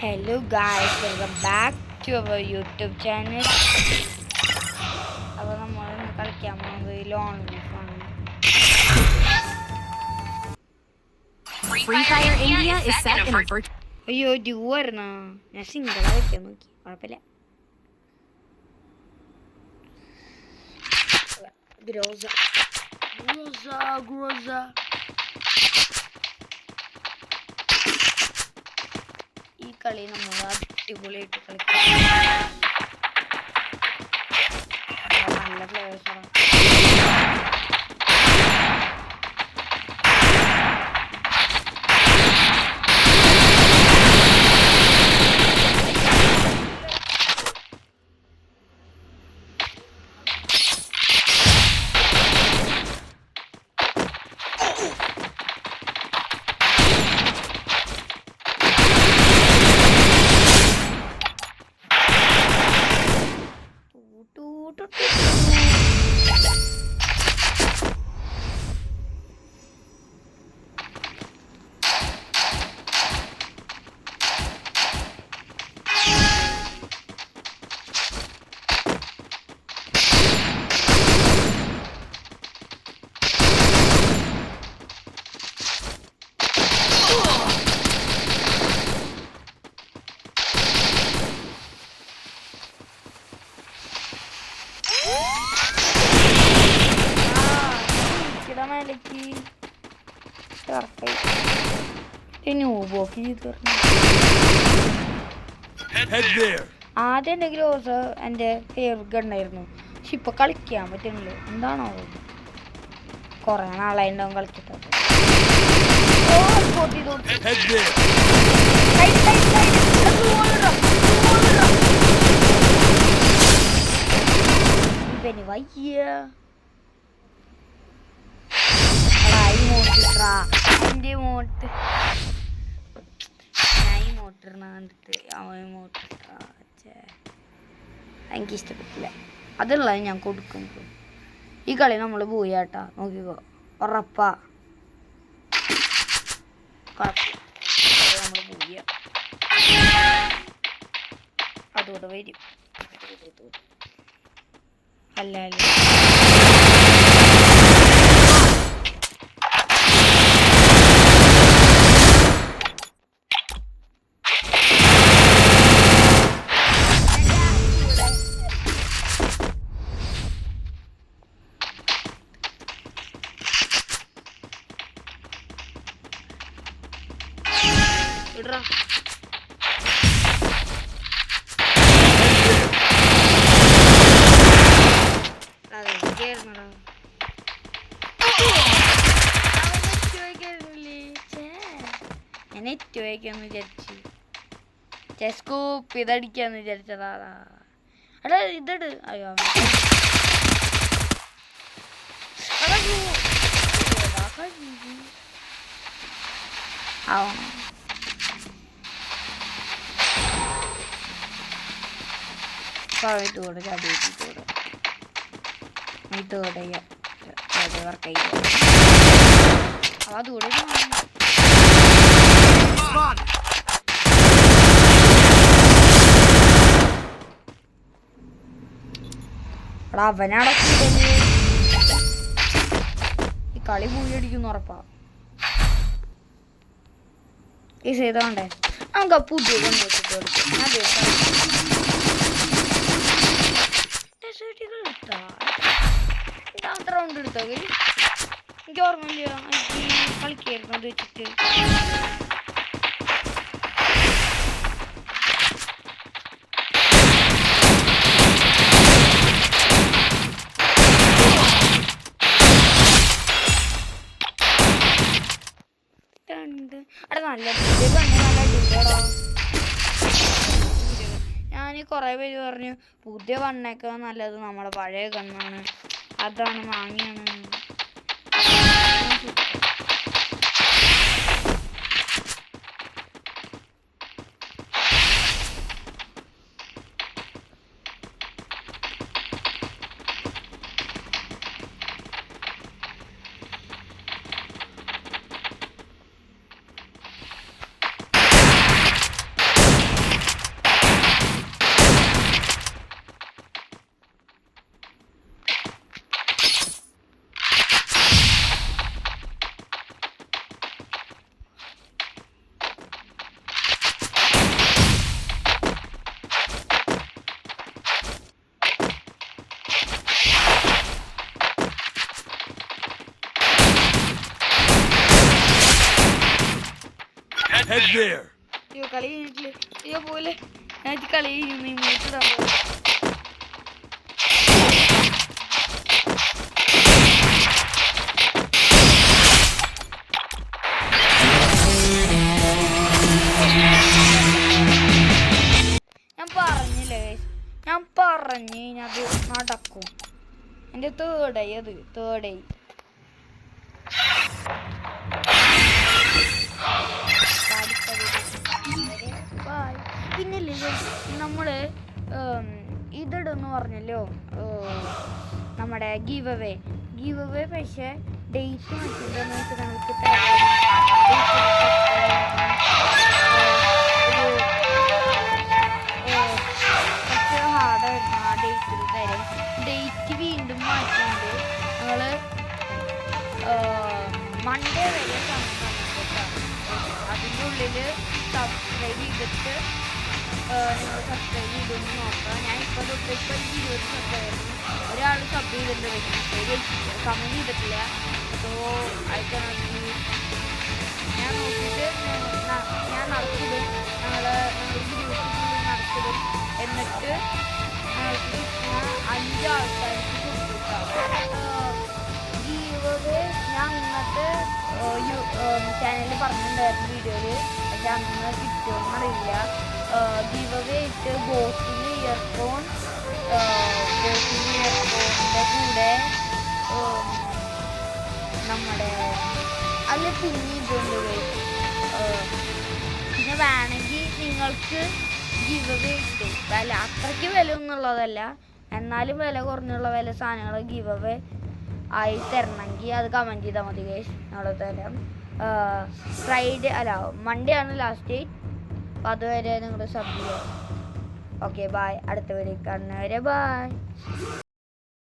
Hello guys, welcome back to our YouTube channel. അപ്പോൾ നമ്മൾ കളിക്കാൻ പോകുന്നത് ലോൺ ആണ്. Free Fire India is set in a virtual. അയ്യോ ഡ്യൂവായിരുന്നോ? ഞാൻ സിംഗിളാ വെക്കാൻ നോക്കി, കുഴപ്പമില്ല. ഗ്രോസ ഗ്രോസ ഗ്രോസ ഈ കളി നമ്മൾ അടിപൊളിയായിട്ട് കളിക്കും. നല്ല പ്ലേയേഴ്സാണ്. ആദ്യം എൻ്റെ ഗ്രോസ് എൻ്റെ ഫേവറേറ്റ് ഗണ്ണായിരുന്നു. പക്ഷെ ഇപ്പൊ കളിക്കാൻ പറ്റുന്നില്ല, എന്താണോ കൊറേ നാളായി ഉണ്ടാവും കളിച്ചിട്ട്. ഇവന് വയ്യ എൻ്റെ മോട്ട് ഞാൻ ഈ മോട്ടറിനെ കണ്ടിട്ട് അവൻ മോട്ടിട്ടാ എനിക്ക് ഇഷ്ടപ്പെട്ടില്ല. അതുള്ളത് ഞാൻ കൊടുക്കും. ഈ കളി നമ്മൾ പോയാട്ടാ, നോക്കിക്കോ, ഉറപ്പാ നമ്മൾ പോയ അതോടെ വരും. അല്ല അല്ല ഇടറാ. അതെനിക്കായിരുന്നടാ, ഞാൻ നെറ്റ് വയ്ക്കാന്ന് വിചാരിച്ചു. സ്കൂപ്പ് ഇതടിക്കാന്ന് വിചാരിച്ചതാ. എടാ ഇതട്. അയ്യോ ആവണം. ഇതോടെ ചടിയിട്ടോടെ ഇതോടെ വർക്ക് ചെയ്യ അതോടെ അവനടക്കി ഈ കളി പോയി അടിക്കുന്നു ഉറപ്പാ. ഈ ചെയ്തോണ്ടേ നമുക്ക് പുതിയ കൊണ്ടുവച്ചിട്ട് രണ്ടാമത്തെ റൗണ്ട് എടുത്തോ. എനിക്ക് ഓർമ്മയില്ല, എനിക്ക് കളിക്കായിരുന്നു അത് വെച്ചിട്ട്. നല്ല അടിപൊളിയാടോ. ഞാൻ കുറേ പേര് പറഞ്ഞു പുതിയ വണ്ണേക്കാൾ നല്ലത് നമ്മുടെ പഴയ കണ്ണാണ്, അതാണ് വാങ്ങിയാണ്. Head there. അയ്യോ കളി കഴിഞ്ഞിട്ടില്ല. അയ്യോ പോലെ ഞാൻ കളി കഴിഞ്ഞു ഇങ്ങോട്ടിടാൻ പോകും. ഞാൻ പറഞ്ഞ് അത് നടക്കും. എൻ്റെ തേർഡായി അത് തേർഡായി. പിന്നില്ലേ നമ്മള് ഇതിടുന്ന് പറഞ്ഞല്ലോ നമ്മുടെ ഗീവ് അവേ പക്ഷെ ഡേറ്റ് വെച്ചിട്ടുണ്ടെന്ന് വെച്ചാൽ നമുക്ക് ഹാർഡായിരുന്നു ആ ഡേറ്റിൽ തരാൻ. ഡേറ്റ് വീണ്ടും മാറ്റിയിട്ടുണ്ട്. ഞങ്ങള് മൺഡേ വരെ സമയം പറഞ്ഞിട്ടാണ്. അതിൻ്റെ ഉള്ളിൽ സബ്സ്ക്രൈബ് ചെയ്തിട്ട് നിങ്ങൾ സബ്സ്ക്രൈബ് ചെയ്തൊന്ന് നോക്കാം. ഞാൻ ഇപ്പോൾ തൊട്ട് ഇപ്പോൾ 20 സബ്സ്ക്രൈബ് ഒരാൾ സബ് ചെയ്തിട്ടുണ്ട്, കമൻറ്റ് ചെയ്തിട്ടില്ല. സോ അയക്കണമെങ്കിൽ ഞാൻ നോക്കിയിട്ട് ഞാൻ നടത്തിടും. ഞങ്ങളുടെ ഗ്രൂപ്പിൽ നടത്തിടും. എന്നിട്ട് ഞങ്ങൾക്ക് 5 ആൾക്കാർക്ക് കൊടുത്തിട്ടാവും. ഗീവ് ഞാൻ ഇന്നത്തെ ചാനലിൽ പറഞ്ഞിട്ടുണ്ടായിരുന്നു വീഡിയോയിൽ. പക്ഷെ അന്ന് കിട്ടുമെന്ന് അറിയില്ല. ഗീവ് അവേ ഇട്ട് ബോട്ടിൻ്റെ ഇയർഫോണിൻ്റെ കൂടെ നമ്മുടെ അതിൽ പിന്നെ ഇതുണ്ട്. പിന്നെ വേണമെങ്കിൽ നിങ്ങൾക്ക് ഗീവ് അവേ ഇട്ട് വില അത്രയ്ക്ക് വില ഒന്നുള്ളതല്ല, എന്നാലും വില കുറഞ്ഞുള്ള വില സാധനങ്ങൾ ഗീവ് അവേ ആയി തരണമെങ്കിൽ അത് കമൻറ്റ് ചെയ്താൽ മതി ഗൈസ്. നമ്മൾ തരാം. ഫ്രൈഡേ അല്ല മൺഡേ ആണ് ലാസ്റ്റ് ഡേറ്റ്. അപ്പോൾ അതുവരെ നിങ്ങൾ സബ് ചെയ്യാം. Okay bye. അടുത്ത വീഡിയോ കാണുന്നവരെ ബായ്.